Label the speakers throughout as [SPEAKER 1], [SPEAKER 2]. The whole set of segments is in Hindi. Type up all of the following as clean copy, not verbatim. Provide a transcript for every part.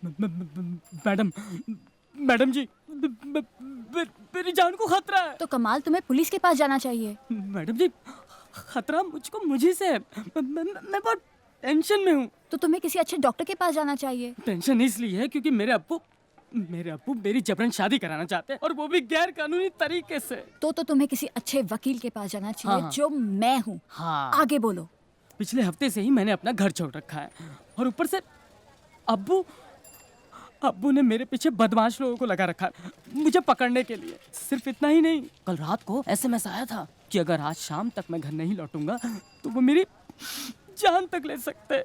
[SPEAKER 1] मैडम मैडम जी, मेरी जान को खतरा है।
[SPEAKER 2] तो कमाल, तुम्हें पुलिस के पास जाना चाहिए।
[SPEAKER 1] मैडम जी, खतरा मुझको मुझे से है। मैं बहुत टेंशन में हूँ।
[SPEAKER 2] तो तुम्हें किसी अच्छे डॉक्टर के पास जाना चाहिए।
[SPEAKER 1] टेंशन इसलिए है क्योंकि मेरे अब्बू मेरी जबरन शादी कराना चाहते हैं, और वो भी गैर कानूनी तरीके से।
[SPEAKER 2] तो तुम्हें किसी अच्छे वकील के पास जाना चाहिए।
[SPEAKER 1] हाँ।
[SPEAKER 2] जो मैं हूँ।
[SPEAKER 1] हाँ।
[SPEAKER 2] आगे बोलो।
[SPEAKER 1] पिछले हफ्ते से ही मैंने अपना घर छोड़ रखा है, और ऊपर से अब्बू ने मेरे पीछे बदमाश लोगों को लगा रखा है मुझे पकड़ने के लिए। सिर्फ इतना ही नहीं, कल रात को एसएमएस आया था कि अगर आज शाम तक मैं घर नहीं लौटूंगा तो वो मेरी जान तक ले सकते।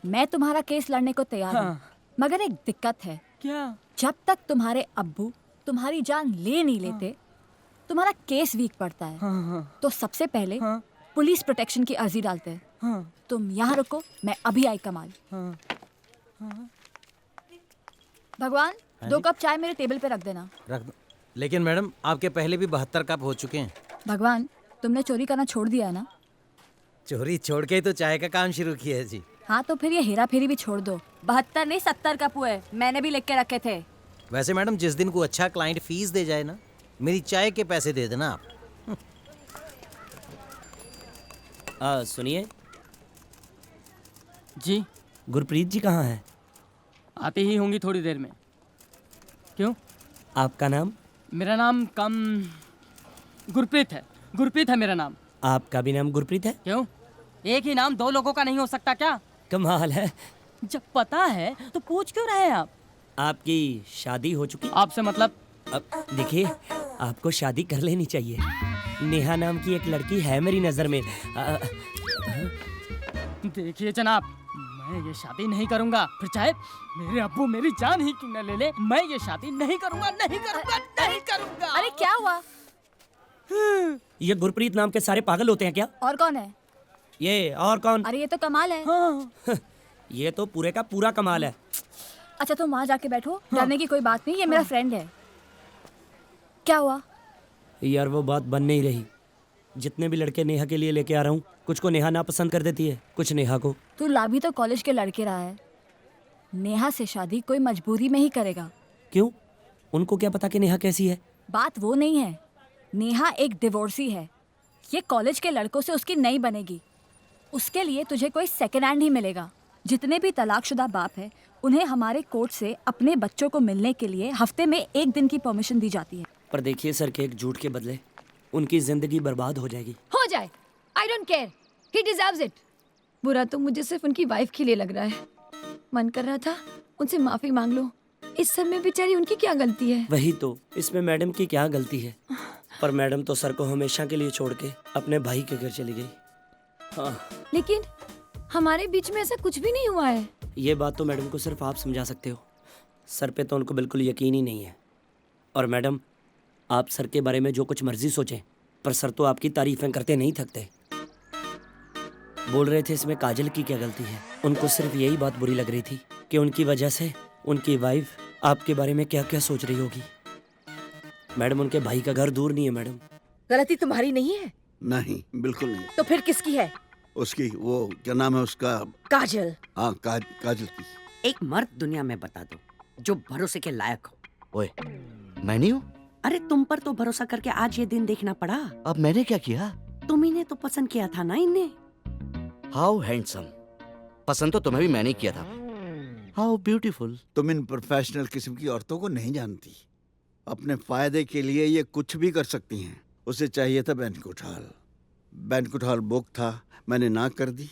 [SPEAKER 2] मैं तुम्हारा केस लड़ने को तैयार हूँ। मगर एक दिक्कत है।
[SPEAKER 1] क्या?
[SPEAKER 2] जब तक तुम्हारे अब्बू तुम्हारी जान ले नहीं लेते, तुम्हारा केस वीक पड़ता है। तो सबसे पहले पुलिस प्रोटेक्शन की अर्जी डालते हैं। तुम यहाँ रुको, मैं अभी आई कमाल। भगवान, 2 कप चाय मेरे टेबल पे रख देना।
[SPEAKER 3] रख दो। लेकिन मैडम, आपके पहले भी 72 कप हो चुके हैं।
[SPEAKER 2] भगवान, तुमने चोरी करना छोड़ दिया है ना?
[SPEAKER 3] चोरी छोड़ के ही तो चाय का काम शुरू किया है जी।
[SPEAKER 2] हाँ, तो फिर ये हेरा फेरी भी छोड़ दो। 72 नहीं 70 कप हुए, मैंने भी लिख के रखे थे।
[SPEAKER 3] वैसे मैडम, जिस दिन को अच्छा क्लाइंट फीस दे जाए ना, मेरी चाय के पैसे दे देना आप।
[SPEAKER 4] सुनिए
[SPEAKER 1] जी,
[SPEAKER 4] गुरप्रीत जी कहाँ हैं?
[SPEAKER 1] आती ही होंगी थोड़ी देर में। क्यों?
[SPEAKER 4] आपका नाम?
[SPEAKER 1] मेरा नाम गुरप्रीत है। गुरप्रीत है मेरा नाम।
[SPEAKER 4] आपका भी नाम गुरप्रीत है?
[SPEAKER 1] क्यों? एक ही नाम 2 लोगों का नहीं हो सकता क्या?
[SPEAKER 4] कमाल है।
[SPEAKER 1] जब पता है तो पूछ क्यों रहे हैं आप?
[SPEAKER 4] आपकी शादी हो चुकी?
[SPEAKER 1] आपसे मतलब?
[SPEAKER 4] अब देखिए, आपको शादी कर लेनी चाहिए। नेहा नाम की एक लड़की है मेरी नजर में।
[SPEAKER 1] देखिए जनाब, मैं ये शादी नहीं करूंगा। फिर चाहे मेरे अब्बू मेरी जान ही क्यों न ले ले, मैं ये शादी नहीं करूंगा, नहीं करूंगा, नहीं करूंगा।
[SPEAKER 2] अरे क्या हुआ?
[SPEAKER 4] ये गुरप्रीत नाम के सारे पागल होते हैं क्या?
[SPEAKER 2] और कौन है?
[SPEAKER 4] ये और कौन?
[SPEAKER 2] अरे ये तो कमाल है।
[SPEAKER 1] हाँ।
[SPEAKER 4] ये तो पूरे का पूरा कमाल है।
[SPEAKER 2] अच्छा, तुम वहाँ जाके बैठो। डरने की कोई बात नहीं, ये मेरा फ्रेंड है। क्या हुआ?
[SPEAKER 4] यार, वो बात बन नहीं रही। जितने भी लड़के नेहा के लिए लेके आ रहा हूँ, कुछ को नेहा ना पसंद कर देती है, कुछ नेहा को।
[SPEAKER 2] तू ला भी तो कॉलेज के लड़के रहा है। नेहा से शादी कोई मजबूरी में ही करेगा।
[SPEAKER 4] क्यों? उनको क्या पता कि नेहा कैसी है?
[SPEAKER 2] बात वो नहीं है। नेहा एक डिवोर्सी है। ये कॉलेज के लड़कों से उसकी नहीं बनेगी। उसके लिए तुझे कोई सेकेंड हैंड ही मिलेगा। जितने भी तलाकशुदा बाप है, उन्हें हमारे कोर्ट से अपने बच्चों को मिलने के लिए हफ्ते में 1 दिन की परमिशन दी जाती है।
[SPEAKER 4] पर देखिए सर, के एक झूठ के बदले उनकी जिंदगी बर्बाद हो जाएगी।
[SPEAKER 5] हो जाए, I don't care, he deserves it. बुरा तो मुझे सिर्फ उनकी वाइफ के लिए लग रहा है। मन कर रहा था उनसे माफी मांग लो। इस सब में बेचारी उनकी क्या गलती है?
[SPEAKER 4] वही तो, इसमें मैडम की क्या गलती है? पर मैडम तो सर को हमेशा के लिए छोड़ के अपने भाई के घर चली गई। हाँ।
[SPEAKER 5] लेकिन हमारे बीच में ऐसा कुछ भी नहीं हुआ है।
[SPEAKER 4] ये बात तो मैडम को सिर्फ आप समझा सकते हो। सर पे तो उनको बिल्कुल यकीन ही नहीं है। और मैडम, आप सर के बारे में जो कुछ मर्जी सोचें, पर सर तो आपकी तारीफें करते नहीं थकते। बोल रहे थे इसमें काजल की क्या गलती है? उनको सिर्फ यही बात बुरी लग रही थी कि उनकी वजह से उनकी वाइफ आपके बारे में क्या क्या सोच रही होगी। मैडम, उनके भाई का घर दूर नहीं है मैडम।
[SPEAKER 6] गलती तुम्हारी नहीं है?
[SPEAKER 7] नहीं, बिल्कुल नहीं।
[SPEAKER 6] तो फिर किसकी है?
[SPEAKER 7] उसकी, वो क्या नाम है उसका?
[SPEAKER 6] काजल।
[SPEAKER 7] हाँ, काजल की।
[SPEAKER 6] एक मर्द दुनिया में बता दो जो भरोसे के लायक हो।
[SPEAKER 8] ओए, मैं नहीं हूँ।
[SPEAKER 6] अरे तुम पर तो भरोसा करके आज ये दिन देखना पड़ा।
[SPEAKER 8] अब मैंने क्या किया?
[SPEAKER 6] तुम ही ने तो पसंद किया था ना इन्हें।
[SPEAKER 8] How handsome. पसंद तो तुम्हें भी मैंने किया था। How beautiful.
[SPEAKER 7] तुम इन प्रोफेशनल किस्म की औरतों को नहीं जानती। अपने फायदे के लिए ये कुछ भी कर सकती हैं। उसे चाहिए था banquet hall. Banquet hall book था, मैंने ना कर दी,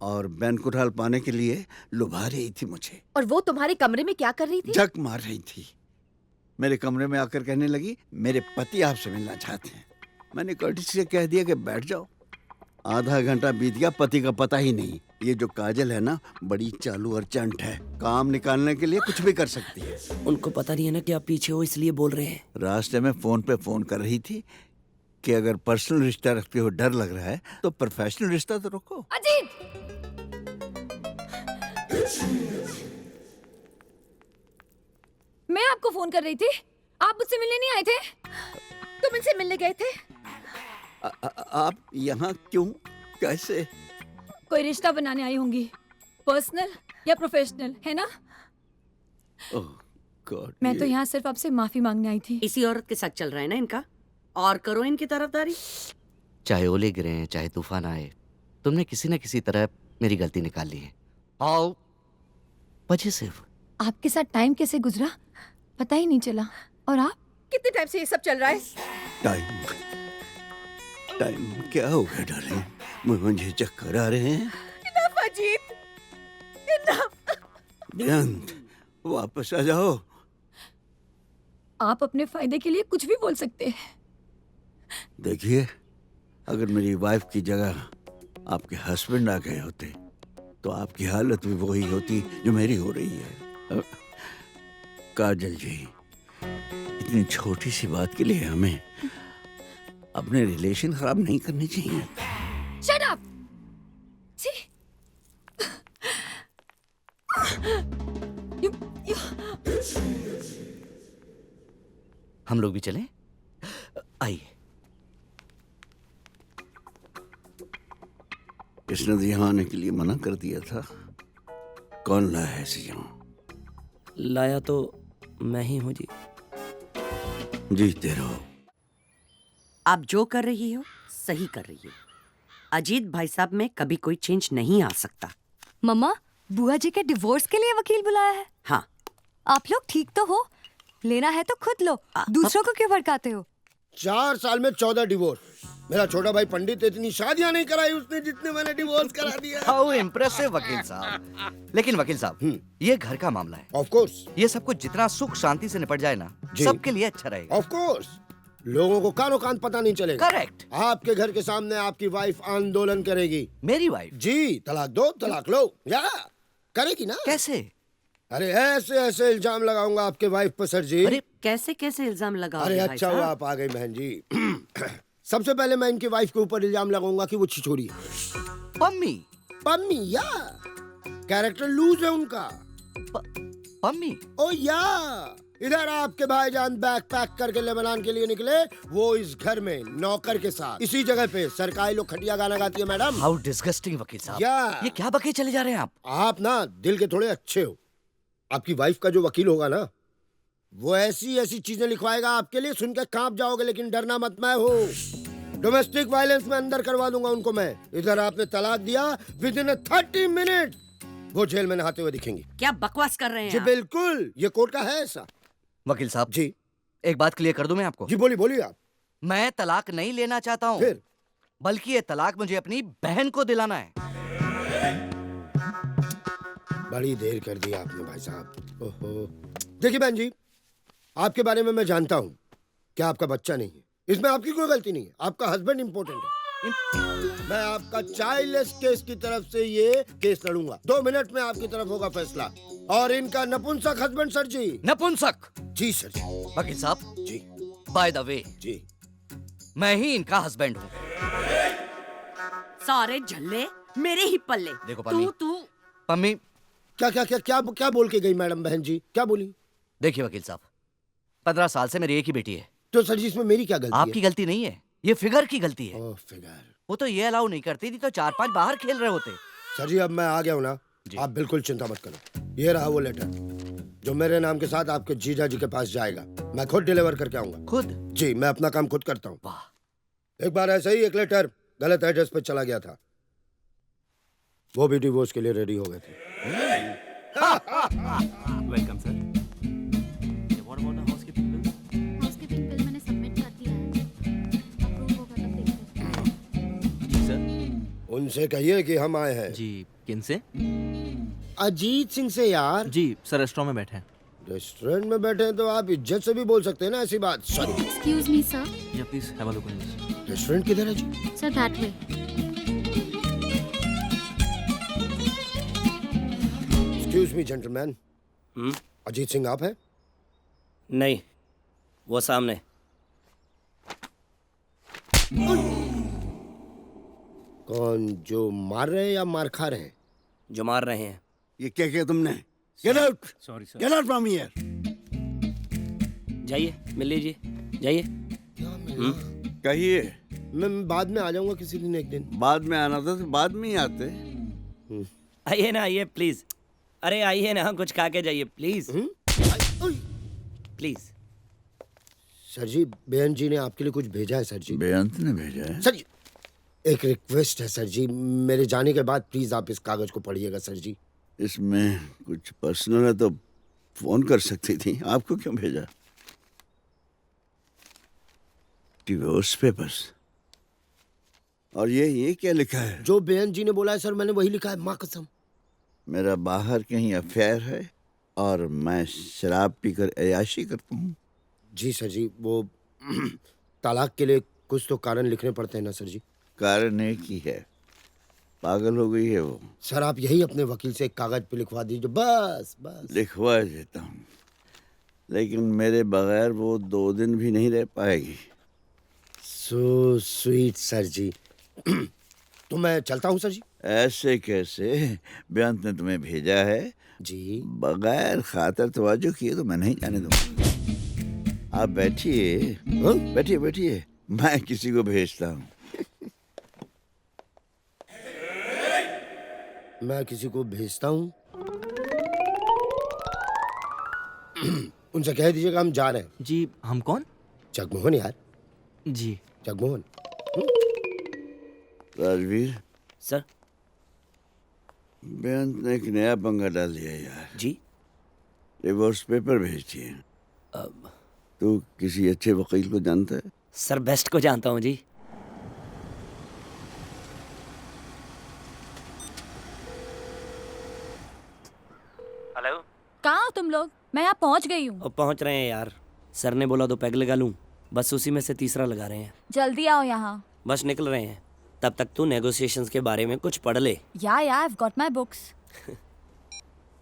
[SPEAKER 7] और बैंक्वेट हॉल पाने के लिए लुभा रही थी मुझे।
[SPEAKER 6] और वो तुम्हारे कमरे में क्या कर रही थी?
[SPEAKER 7] जक मार रही थी। मेरे कमरे में आकर कहने लगी, मेरे पति आपसे मिलना चाहते हैं। मैंने कर्टिसी से कह दिया कि बैठ जाओ। आधा घंटा बीत गया, पति का पता ही नहीं। ये जो काजल है ना, बड़ी चालू और चंट है। काम निकालने के लिए कुछ भी कर सकती है।
[SPEAKER 4] उनको पता नहीं है ना कि आप पीछे हो, इसलिए बोल रहे हैं।
[SPEAKER 7] रास्ते में फोन पे फोन कर रही थी कि अगर पर्सनल रिश्ता रखते हो डर लग रहा है तो प्रोफेशनल रिश्ता तो रखो।
[SPEAKER 5] अजीत, मैं आपको फोन कर रही थी, आप मुझसे मिलने नहीं आए थे?
[SPEAKER 6] तुम इनसे मिलने गए थे?
[SPEAKER 7] आप यहाँ क्यों? कैसे?
[SPEAKER 5] कोई रिश्ता बनाने आई होंगी। पर्सनल या प्रोफेशनल, है ना?
[SPEAKER 7] ओह गॉड,
[SPEAKER 5] मैं तो यहाँ सिर्फ आपसे माफी मांगने आई थी।
[SPEAKER 6] इसी औरत के साथ चल रहा है ना इनका, और करो इनकी तरफदारी।
[SPEAKER 8] चाहे ओले गिरे चाहे तूफान आए, तुमने किसी न किसी तरह मेरी गलती निकाल ली है। आओ वजह सिर्फ
[SPEAKER 5] आपके साथ टाइम कैसे गुजरा पता ही नहीं चला। और आप?
[SPEAKER 9] कितने टाइम से ये सब चल रहा है?
[SPEAKER 7] टाइम टाइम क्या हो गया डार्लिंग? मुझे चक्कर आ रहे हैं।
[SPEAKER 9] Enough Ajit, enough.
[SPEAKER 7] बेअंत, वापस आ जाओ।
[SPEAKER 5] आप अपने फायदे के लिए कुछ भी बोल सकते हैं।
[SPEAKER 7] देखिए, अगर मेरी वाइफ की जगह आपके हस्बैंड आ गए होते तो आपकी हालत भी वही होती जो मेरी हो रही है। काजल जी, इतनी छोटी सी बात के लिए हमें अपने रिलेशन खराब नहीं करने चाहिए।
[SPEAKER 5] Shut up.
[SPEAKER 8] हम लोग भी चलें? आइए।
[SPEAKER 7] इसने यहाँ आने के लिए मना कर दिया था। कौन लाया है इसे यहाँ?
[SPEAKER 4] लाया तो मैं ही हूँ जी।
[SPEAKER 7] जीते रहो।
[SPEAKER 6] आप जो कर रही हो सही कर रही हो। अजीत भाई साहब में कभी कोई चेंज नहीं आ सकता।
[SPEAKER 2] मम्मा, बुआ जी के डिवोर्स के लिए वकील बुलाया है।
[SPEAKER 6] हाँ,
[SPEAKER 2] आप लोग ठीक तो हो? लेना है तो खुद लो, दूसरों को क्यों भड़काते हो?
[SPEAKER 10] 4 साल में 14 डिवोर्स। मेरा छोटा भाई पंडित इतनी शादियां नहीं कराई उसने जितने मैंने डिवोर्स करा दिया।
[SPEAKER 8] हाउ इम्प्रेसिव वकील साहब। लेकिन वकील साहब, ये घर का मामला है।
[SPEAKER 10] ऑफ कोर्स,
[SPEAKER 8] ये सब कुछ जितना सुख शांति से निपट जाए ना,
[SPEAKER 10] जी।
[SPEAKER 8] सबके लिए अच्छा रहेगा।
[SPEAKER 10] ऑफ कोर्स, लोगों को कानो कान पता नहीं चलेगा।
[SPEAKER 8] करेक्ट।
[SPEAKER 10] आपके घर के सामने आपकी वाइफ आंदोलन करेगी।
[SPEAKER 8] मेरी वाइफ?
[SPEAKER 10] जी, तलाक दो, तलाक लो। या करेगी ना?
[SPEAKER 8] कैसे?
[SPEAKER 10] अरे ऐसे ऐसे इल्जाम लगाऊंगा आपके वाइफ पर सर जी।
[SPEAKER 8] अरे
[SPEAKER 6] कैसे कैसे इल्जाम लगाओगे
[SPEAKER 10] अरे
[SPEAKER 6] भाई
[SPEAKER 10] अच्छा हुआ
[SPEAKER 6] साहब?
[SPEAKER 10] आप आ गई बहन जी। सबसे पहले मैं इनकी वाइफ के ऊपर इल्जाम लगाऊंगा कि वो छिछोरी है।
[SPEAKER 8] पम्मी?
[SPEAKER 10] पम्मी या कैरेक्टर लूज है उनका।
[SPEAKER 8] पम्मी?
[SPEAKER 10] ओ या इधर आपके भाईजान बैग पैक करके लेबनान के लिए निकले, वो इस घर में नौकर के साथ इसी जगह पे सरकारी लोग खटिया गाना गाती है मैडम।
[SPEAKER 8] हाउ डिस्गस्टिंग वकील साहब।
[SPEAKER 10] या
[SPEAKER 8] ये क्या बके चले जा रहे हैं आप?
[SPEAKER 10] आप ना दिल के थोड़े अच्छे हो। आपकी वाइफ का जो वकील होगा ना, वो ऐसी ऐसी चीजें लिखवाएगा आपके लिए, सुनकर कांप जाओगे। लेकिन डरना मत, मैं हूँ। डोमेस्टिक वायलेंस में अंदर करवा दूंगा उनको मैं। इधर आपने तलाक दिया, विद इन 30 मिनट वो जेल में नहाते हुए दिखेंगी।
[SPEAKER 6] क्या बकवास कर रहे हैं
[SPEAKER 10] जी
[SPEAKER 6] आप?
[SPEAKER 10] बिल्कुल, ये कोर्ट का है ऐसा।
[SPEAKER 8] वकील साहब
[SPEAKER 10] जी
[SPEAKER 8] एक बात क्लियर कर दूं मैं आपको।
[SPEAKER 10] जी बोलिए बोलिए आप।
[SPEAKER 8] मैं तलाक नहीं लेना चाहता हूँ,
[SPEAKER 10] फिर
[SPEAKER 8] बल्कि ये तलाक मुझे अपनी बहन को दिलाना है।
[SPEAKER 10] बड़ी देर कर दी आपने भाई साहब। ओहो, देखिए बहन जी, आपके बारे में मैं जानता हूँ कि आपका बच्चा नहीं है। इसमें आपकी कोई गलती नहीं है, आपका हस्बैंड इम्पोर्टेंट है। मैं आपका चाइल्डलेस केस की तरफ से ये केस लड़ूंगा। 2 मिनट में आपकी तरफ होगा फैसला। और इनका नपुंसक हस्बैंड सर जी।
[SPEAKER 8] नपुंसक?
[SPEAKER 10] जी सर जी।
[SPEAKER 8] वकील साहब
[SPEAKER 10] जी
[SPEAKER 8] बाय द वे,
[SPEAKER 10] जी
[SPEAKER 8] मैं ही इनका हस्बैंड हूँ।
[SPEAKER 6] सारे झल्ले मेरे ही पल्ले।
[SPEAKER 8] देखो पम्मी,
[SPEAKER 6] तू
[SPEAKER 8] पम्मी
[SPEAKER 10] क्या क्या क्या क्या क्या बोल के गई मैडम? बहन जी क्या बोली?
[SPEAKER 8] देखिए वकील साहब, 15 साल से मेरी एक ही बेटी है।
[SPEAKER 10] तो सर जी इसमें मेरी क्या गलती
[SPEAKER 8] आपकी गलती नहीं है, ये फिगर की गलती है।
[SPEAKER 10] है? फिगर।
[SPEAKER 8] वो तो ये अलाउ नहीं करती थी तो 4-5 बाहर खेल रहे होते।
[SPEAKER 10] सर जी अब मैं आ गया हूँ ना, आप बिल्कुल चिंता मत करो। ये रहा वो लेटर जो मेरे नाम के साथ आपके जीजा जी के पास जाएगा। मैं खुद डिलीवर करके आऊंगा।
[SPEAKER 8] खुद?
[SPEAKER 10] जी, मैं अपना काम खुद करता हूँ।
[SPEAKER 8] वाह।
[SPEAKER 10] एक बार ऐसे ही एक लेटर गलत एड्रेस पे चला गया था, वो भी डिवोर्स के लिए रेडी हो गए थे।
[SPEAKER 11] Welcome sir. What about the housekeeping bill?
[SPEAKER 12] Housekeeping bill मैंने सबमिट कर दिया है, अप्रूव होगा तब देखते हैं।
[SPEAKER 11] जी सर।
[SPEAKER 10] उनसे कहिए कि हम आए हैं।
[SPEAKER 11] जी, किन से?
[SPEAKER 10] अजीत सिंह से यार।
[SPEAKER 11] जी सर, रेस्टोरेंट में बैठे हैं।
[SPEAKER 10] रेस्टोरेंट में बैठे हैं तो आप इज्जत से भी बोल सकते हैं ना ऐसी बात। Sorry.
[SPEAKER 12] Excuse me sir.
[SPEAKER 11] Yeah please have a look in this.
[SPEAKER 10] Restaurant किधर है जी?
[SPEAKER 12] Sir that way.
[SPEAKER 10] Excuse me gentleman, Ajit Singh आप हैं?
[SPEAKER 4] नहीं, वो सामने।
[SPEAKER 10] कौन, जो मार रहे हैं या मार खा रहे हैं?
[SPEAKER 4] जो मार रहे हैं।
[SPEAKER 7] ये क्या किया तुमने? Get out,
[SPEAKER 11] sorry sir.
[SPEAKER 7] Get out from here.
[SPEAKER 4] जाइए, मिल लीजिए, जाइए।
[SPEAKER 7] कहिए।
[SPEAKER 10] मैं बाद में आ जाऊंगा किसी दिन, एक दिन।
[SPEAKER 7] बाद में आना था तो बाद में ही आते।
[SPEAKER 4] आइए ना, आइए प्लीज। अरे आइए ना, कुछ खा के जाइए प्लीज। प्लीज।
[SPEAKER 10] सर जी, बेअंत जी ने आपके लिए कुछ भेजा है सर जी।
[SPEAKER 7] बेअंत ने भेजा है?
[SPEAKER 10] सर जी, एक रिक्वेस्ट है सर जी, मेरे जाने के बाद प्लीज आप इस कागज को पढ़िएगा सर जी।
[SPEAKER 7] इसमें कुछ पर्सनल है तो फोन कर सकती थी, आपको क्यों भेजा? Divorce papers. और ये क्या लिखा है?
[SPEAKER 10] जो बेअंत जी ने बोला है सर, मैंने वही लिखा है, माँ कसम।
[SPEAKER 7] मेरा बाहर कहीं अफेयर है और मैं शराब पीकर अय्याशी करता हूँ।
[SPEAKER 10] जी सर जी, वो तलाक के लिए कुछ तो कारण लिखने पड़ते हैं ना सर जी।
[SPEAKER 7] कारण एक ही है, पागल हो गई है वो।
[SPEAKER 10] सर आप यही अपने वकील से एक कागज पे लिखवा दीजिए, बस बस।
[SPEAKER 7] लिखवा देता हूँ, लेकिन मेरे बगैर वो 2 दिन भी नहीं रह पाएगी।
[SPEAKER 10] सो स्वीट सर जी। तो मैं चलता हूँ सर जी।
[SPEAKER 7] ऐसे कैसे? बेअंत ने तुम्हें भेजा है
[SPEAKER 10] जी,
[SPEAKER 7] बगैर खातर तवज्जो किए तो मैं नहीं जाने दूंगा। आप बैठिए, बैठिए बैठिए, मैं किसी को भेजता हूँ।
[SPEAKER 10] मैं किसी को भेजता हूँ। उनसे कह दीजिएगा हम जा रहे हैं।
[SPEAKER 11] जी, हम कौन?
[SPEAKER 10] जगमोहन यार,
[SPEAKER 11] जी।
[SPEAKER 10] जगमोहन।
[SPEAKER 7] राजवीर,
[SPEAKER 4] सर।
[SPEAKER 7] बेअंत ने एक नया पंगा डाल दिया यार।
[SPEAKER 4] जी।
[SPEAKER 7] डिवोर्स पेपर भेज दिए। तू किसी अच्छे वकील को जानता है?
[SPEAKER 4] सर बेस्ट को जानता हूँ जी। हेलो।
[SPEAKER 2] कहाँ हो तुम लोग? मैं यहाँ पहुँच गई हूँ।
[SPEAKER 4] पहुँच रहे हैं यार, सर ने बोला तो पैग लगा लूँ, बस उसी में से तीसरा लगा रहे हैं।
[SPEAKER 2] जल्दी आओ यहाँ।
[SPEAKER 4] बस निकल रहे हैं, तब तक तू नेगोशिएशंस के बारे में कुछ पढ़ ले।
[SPEAKER 2] Yeah, I've got my books.